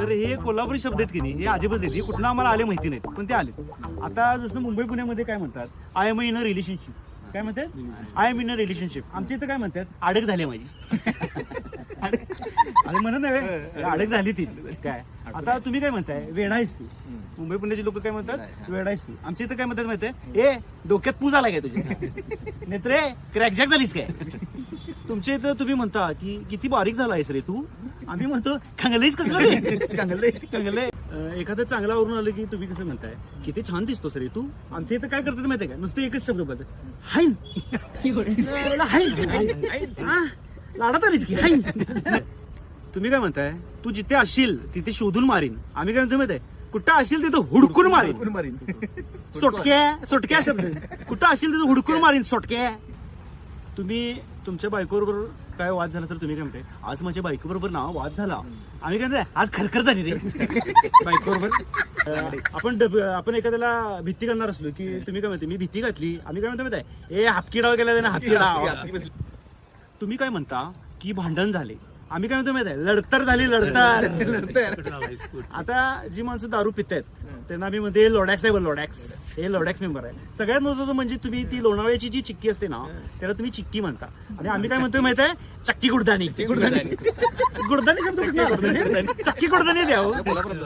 तर हे कोल्हापुरी शब्द आहेत की नाही हे अजिबच आहेत. हे कुठनं आम्हाला आले माहिती नाहीत पण ते आले. आता जसं मुंबई पुण्यामध्ये काय म्हणतात I am in a relationship, काय म्हणतात I am in a relationship. आमच्या इथं काय म्हणतात अडक झाली माझी. अरे म्हणत नाही अडक झाली ती काय. आता तुम्ही काय म्हणताय वेडा आहेस तू. मुंबई पुण्याचे लोक काय म्हणतात वेडा आहेस तू. आमच्या इथं काय म्हणतात माहितीये ए डोक्यात पूज आला काय तुझ्या नेत्रे क्रॅकजॅक झालीस काय. तुमच्या इथं तुम्ही म्हणता की किती बारीक झाला आहेस रे तू. आम्ही म्हणतो खंगलईस कसलं रे खंगलय. एखादं चांगला आवरून आलं की तुम्ही कसं म्हणताय किती छान दिसतोस रे तू. आमच्या इथं काय करतात माहितीये का नुसतं एकच शब्द बोलतात हाईन हाईन लाडात आलीस की हाईन. तुम्ही काय म्हणताय तू जिथे असशील तिथे शोधून मारीन. आम्ही काय म्हणतो माहितीये कुठं असशील तिथं हुडकून मारीन. सोटक्या शब्द कुठं असशील तिथं हुडकून मारीन सोटक्या. तुम्ही तुमच्या बायकोबरोबर काय वाद झाला तर तुम्ही काय म्हणताय आज माझ्या बायकोबरोबर ना वाद झाला. आम्ही काय म्हणताय आज खरखर झाली रे बायकोबरोबर. आपण एखाद्याला भीती घालणार असलो की तुम्ही काय म्हणते मी भीती घातली. आम्ही काय म्हणतो माहिती ए हापकी डाव गेला ना हापकी डाव. तुम्ही काय म्हणता की भांडण झाले. आम्ही काय म्हणतो माहिती आहे लढतर झाली लढतर. आता जी माणसं दारू पितायत त्यांना आम्ही म्हणते लोडॅक्स आहे लोडॅक्स. हे लोडॅक्स मेंबर आहे. सगळ्यात महत्वाचं म्हणजे तुम्ही ती लोणावळ्याची जी चिक्की असते ना त्याला तुम्ही चिक्की म्हणता. आणि आम्ही काय म्हणतोय माहिती आहे चक्की गुडदानी. गुडदानी शब्द चक्की गुडदानी द्यावं.